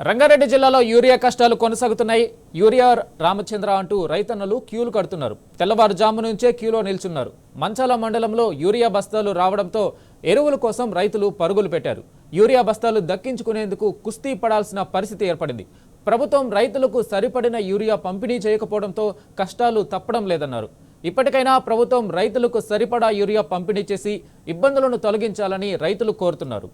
రంగారెడ్డి జిల్లాలో యూరియా కష్టాలు కొనసాగుతున్నాయి. యూరియా రామచంద్ర అంటూ రైతన్నలు క్యూలు కడుతున్నారు. తెల్లవారుజాము నుంచే క్యూలో నిల్చున్నారు. మంచాల మండలంలో యూరియా బస్తాలు రావడంతో ఎరువుల కోసం రైతులు పరుగులు పెట్టారు. యూరియా బస్తాలు దక్కించుకునేందుకు కుస్తీ పడాల్సిన పరిస్థితి ఏర్పడింది. ప్రభుత్వం రైతులకు సరిపడిన యూరియా పంపిణీ చేయకపోవడంతో కష్టాలు తప్పడం లేదన్నారు. ఇప్పటికైనా ప్రభుత్వం రైతులకు సరిపడా యూరియా పంపిణీ చేసి ఇబ్బందులను తొలగించాలని రైతులు కోరుతున్నారు.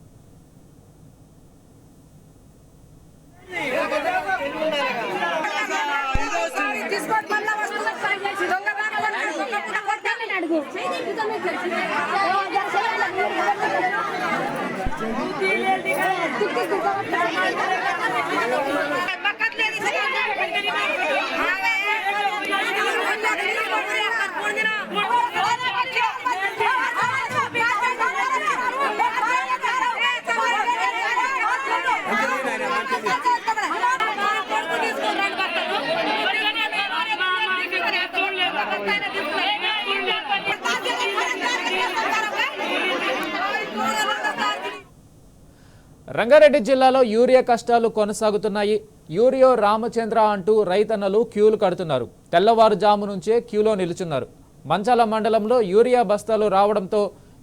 రంగారెడ్డి జిల్లాలో యూరియా కష్టాలు కొనసాగుతున్నాయి. యూరియా రామచంద్ర అంటూ రైతన్నలు క్యూలు కడుతున్నారు. తెల్లవారుజాము నుంచే క్యూలో నిలుచున్నారు. మంచాల మండలంలో యూరియా బస్తాలు రావడంతో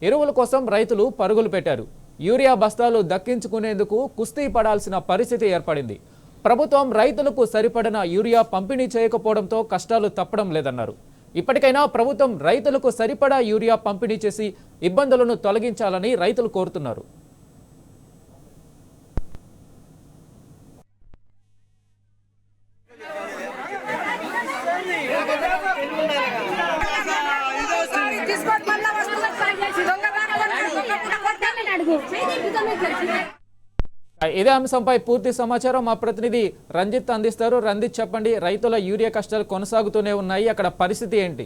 ఎరువుల కోసం రైతులు పరుగులు పెట్టారు. యూరియా బస్తాలు దక్కించుకునేందుకు కుస్తీ పడాల్సిన పరిస్థితి ఏర్పడింది. ప్రభుత్వం రైతులకు సరిపడిన యూరియా పంపిణీ చేయకపోవడంతో కష్టాలు తప్పడం లేదన్నారు. ఇప్పటికైనా ప్రభుత్వం రైతులకు సరిపడా యూరియా పంపిణీ చేసి ఇబ్బందులను తొలగించాలని రైతులు కోరుతున్నారు. ఇదే అంశంపై పూర్తి సమాచారం మా ప్రతినిధి రంజిత్ అందిస్తారు. రంజిత్, చెప్పండి, రైతుల యూరియా కష్టాలు కొనసాగుతూనే ఉన్నాయి, అక్కడ పరిస్థితి ఏంటి?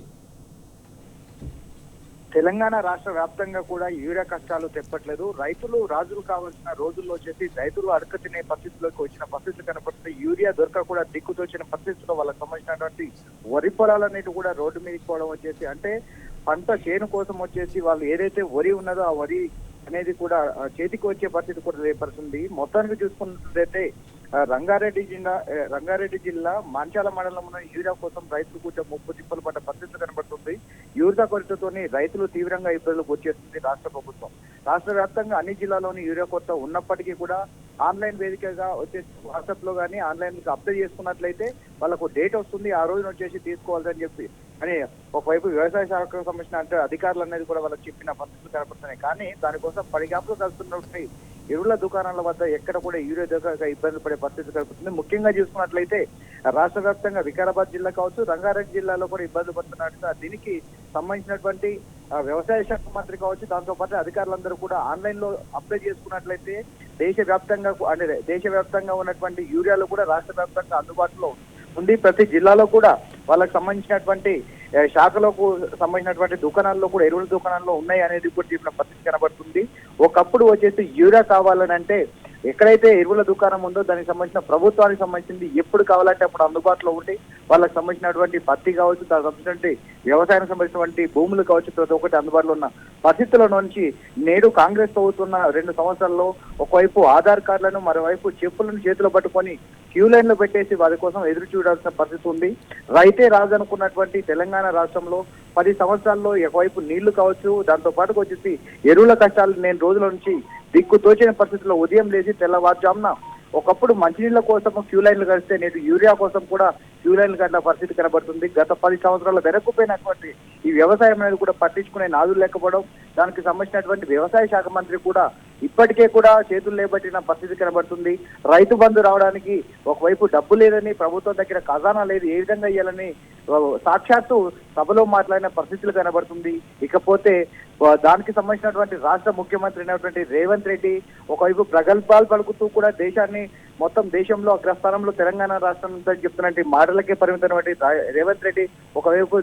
తెలంగాణ రాష్ట్ర వ్యాప్తంగా కూడా యూరియా కష్టాలు తెప్పట్లేదు. రైతులు రాజులు కావాల్సిన రోజుల్లో వచ్చేసి రైతులు అడక తినే పరిస్థితిలోకి వచ్చిన పరిస్థితులు కనపడుతుంది. యూరియా దొరక కూడా దిక్కుతోచిన పరిస్థితుల్లో వాళ్ళకి సంబంధించినటువంటి వరి పొలాలన్నిటి కూడా రోడ్డు మీదకి పోవడం వచ్చేసి, అంటే పంట చేను కోసం వచ్చేసి వాళ్ళు ఏదైతే వరి ఉన్నదో ఆ వరి అనేది కూడా చేతికి వచ్చే పరిస్థితి కూడా ఏర్పడుతుంది. మొత్తానికి చూసుకున్నట్లయితే రంగారెడ్డి జిల్లా మంచాల మండలంలో యూరియా కోసం రైతులు కూడా ముప్పు తిప్పలు పడ్డ పరిస్థితి కనబడుతుంది. యూరియా కొరతతోని రైతులు తీవ్రంగా ఇబ్బందులకు వచ్చేస్తుంది రాష్ట్ర ప్రభుత్వం. రాష్ట్ర వ్యాప్తంగా అన్ని జిల్లాల్లోని యూరియా కొరత ఉన్నప్పటికీ కూడా ఆన్లైన్ వేదికగా వచ్చేసి వాట్సాప్ లో కానీ ఆన్లైన్ అప్లై చేసుకున్నట్లయితే వాళ్ళకు డేట్ వస్తుంది, ఆ రోజున వచ్చేసి తీసుకోవాలని చెప్పి అని ఒకవైపు వ్యవసాయ శాఖకు సంబంధించిన అధికారులు అనేది కూడా వాళ్ళకి చెప్పిన పరిస్థితులు కనపడుతున్నాయి. కానీ దానికోసం పడిగాపులు కలుస్తున్నటువంటి ఎరువుల దుకాణాల వద్ద ఎక్కడ కూడా యూరియా దొరకక ఇబ్బంది పడే పరిస్థితి కలుగుతుంది. ముఖ్యంగా చూసుకున్నట్లయితే రాష్ట్ర వ్యాప్తంగా వికారాబాద్ జిల్లా కావచ్చు, రంగారెడ్డి జిల్లాలో కూడా ఇబ్బంది పడుతున్నట్టుగా దీనికి సంబంధించినటువంటి వ్యవసాయ శాఖ మంత్రి కావచ్చు, దాంతో పాటు అధికారులందరూ కూడా ఆన్లైన్ లో అప్లై చేసుకున్నట్లయితే దేశవ్యాప్తంగా ఉన్నటువంటి యూరియాలు కూడా రాష్ట్ర వ్యాప్తంగా అందుబాటులో ఉంది. ప్రతి జిల్లాలో కూడా వాళ్ళకి సంబంధించినటువంటి శాఖలకు సంబంధించినటువంటి దుకాణాల్లో కూడా ఎరువుల దుకాణాల్లో ఉన్నాయి అనేది కూడా చెప్పిన పరిస్థితి కనబడుతుంది. ఒకప్పుడు వచ్చేసి యూరియా కావాలని అంటే ఎక్కడైతే ఎరువుల దుకాణం ఉందో దానికి సంబంధించిన ప్రభుత్వానికి సంబంధించింది ఎప్పుడు కావాలంటే అప్పుడు అందుబాటులో ఉండి వాళ్ళకి సంబంధించినటువంటి పత్తి కావచ్చు, దానికి సంబంధించినటువంటి వ్యవసాయానికి సంబంధించినటువంటి భూములు కావచ్చు, ప్రతి ఒక్కటి అందుబాటులో ఉన్న పరిస్థితుల నుంచి నేడు కాంగ్రెస్ ప్రభుత్వం 2 సంవత్సరాల్లో ఒకవైపు ఆధార్ కార్డులను మరోవైపు చెప్పులను చేతిలో పట్టుకొని క్యూ లైన్ లో పెట్టేసి వారి కోసం ఎదురు చూడాల్సిన పరిస్థితి ఉంది. రైతే రాజు అనుకున్నటువంటి తెలంగాణ రాష్ట్రంలో 10 సంవత్సరాల్లో ఒకవైపు నీళ్లు కావచ్చు, దాంతో పాటుకు వచ్చేసి ఎరువుల కష్టాలు నేను రోజుల నుంచి దిక్కు తోచిన పరిస్థితుల్లో ఉదయం లేచి తెల్లవారుజామున ఒకప్పుడు మంచినీళ్ల కోసం క్యూ లైన్లు కలిస్తే నేడు యూరియా కోసం కూడా క్యూ లైన్లు కట్టిన పరిస్థితి కనబడుతుంది. గత 10 సంవత్సరాల వెనక్కుపోయినటువంటి ఈ వ్యవసాయం అనేది కూడా పట్టించుకునే నాదులు లేకపోవడం, దానికి సంబంధించినటువంటి వ్యవసాయ శాఖ మంత్రి కూడా ఇప్పటికే కూడా చేతులు లేబట్టిన పరిస్థితి కనబడుతుంది. రైతు బంధు రావడానికి ఒకవైపు డబ్బు లేదని, ప్రభుత్వం దగ్గర ఖజానా లేదు, ఏ విధంగా ఇవ్వాలని సాక్షాత్తు సభలో మాట్లాడిన పరిస్థితులు కనబడుతుంది. ఇకపోతే దానికి సంబంధించినటువంటి రాష్ట్ర ముఖ్యమంత్రి అయినటువంటి రేవంత్ రెడ్డి ఒకవైపు ప్రగల్భాలు పలుకుతూ కూడా దేశాన్ని మొత్తం దేశంలో అగ్రస్థానంలో తెలంగాణ రాష్ట్రం ఉందని చెప్తున్నటువంటి మాటలకే పరిమితమైనటువంటి రేవంత్ రెడ్డి ఒకవైపు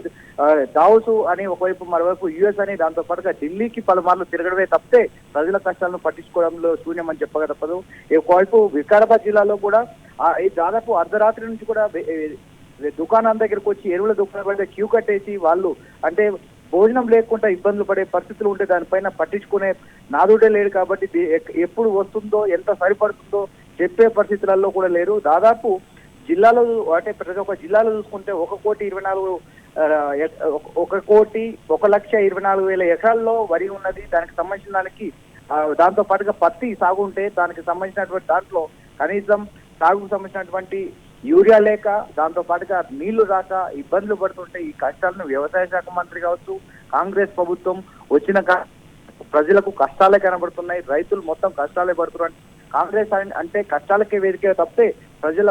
దావోస్ అని, ఒకవైపు మరోవైపు యుఎస్ అని, దాంతో పాటుగా ఢిల్లీకి పలుమార్లు తిరగడమే తప్పితే ప్రజల కష్టాలను పట్టించుకోవడంలో శూన్యమని చెప్పక తప్పదు. ఒకవైపు వికారాబాద్ జిల్లాలో కూడా దాదాపు అర్ధరాత్రి నుంచి కూడా దుకాణం దగ్గరకు వచ్చి ఎరువుల దుకాణం దగ్గర క్యూ కట్టేసి వాళ్ళు అంటే భోజనం లేకుండా ఇబ్బందులు పడే పరిస్థితులు ఉంటే దానిపైన పట్టించుకునే నాదుడే లేడు. కాబట్టి ఎప్పుడు వస్తుందో, ఎంత సరిపడుతుందో చెప్పే పరిస్థితులలో కూడా లేరు. దాదాపు జిల్లాలో అంటే ప్రతి ఒక్క జిల్లాలో చూసుకుంటే 1,24,00,24,000 ఎకరాల్లో వరి ఉన్నది. దానికి సంబంధించిన దానికి దాంతో పాటుగా పత్తి సాగు ఉంటే దానికి సంబంధించినటువంటి దాంట్లో కనీసం సాగుకు సంబంధించినటువంటి యూరియా లేక దాంతో పాటుగా నీళ్లు రాక ఇబ్బందులు పడుతుంటే ఈ కష్టాలను వ్యవసాయ శాఖ మంత్రి కావచ్చు, కాంగ్రెస్ ప్రభుత్వం వచ్చిన ప్రజలకు కష్టాలే కనబడుతున్నాయి. రైతులు మొత్తం కష్టాలే పడుతున్నారు. కాంగ్రెస్ అంటే కష్టాలకే వేదిక తప్పితే ప్రజల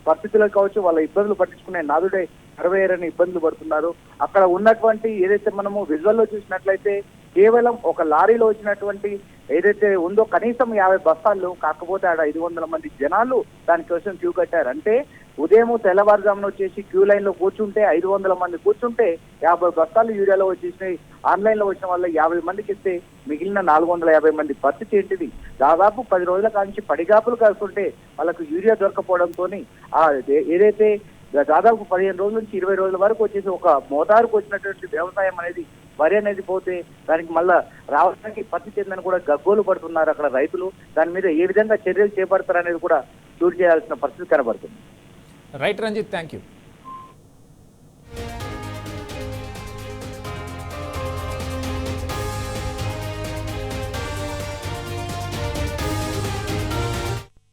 పరిస్థితులకు కావచ్చు, వాళ్ళ ఇబ్బందులు పట్టించుకునే నాదుడే నెరవేరని ఇబ్బందులు పడుతున్నారు. అక్కడ ఉన్నటువంటి ఏదైతే మనము విజువల్లో చూసినట్లయితే కేవలం ఒక లారీలో వచ్చినటువంటి ఏదైతే ఉందో కనీసం 50 బస్తాలు, కాకపోతే ఆడ 500 మంది జనాలు దానికోసం క్యూ కట్టారు. అంటే ఉదయం తెల్లవారుజామున వచ్చేసి క్యూ లైన్ లో కూర్చుంటే 500 మంది కూర్చుంటే 50 బస్తాలు యూరియాలో వచ్చేసినాయి. ఆన్లైన్ లో వచ్చిన వాళ్ళు 50 మందికి ఇస్తే మిగిలిన 450 మంది పరిస్థితి ఏంటిది? దాదాపు 10 రోజుల కాంచి పడిగాపులు కాస్తుంటే వాళ్ళకు యూరియా దొరకపోవడంతో ఏదైతే దాదాపు 15 రోజుల నుంచి 20 రోజుల వరకు వచ్చేసి ఒక మోతారుకు వచ్చినటువంటి వ్యవసాయం అనేది వరి అనేది పోతే దానికి మళ్ళా రావడానికి పరిస్థితి ఏందని కూడా గగ్గోలు పడుతున్నారు అక్కడ రైతులు. దాని మీద ఏ విధంగా చర్యలు చేపడతారనేది కూడా చూడు చేయాల్సిన పరిస్థితి కనబడుతుంది. Right Ranjith, thank you.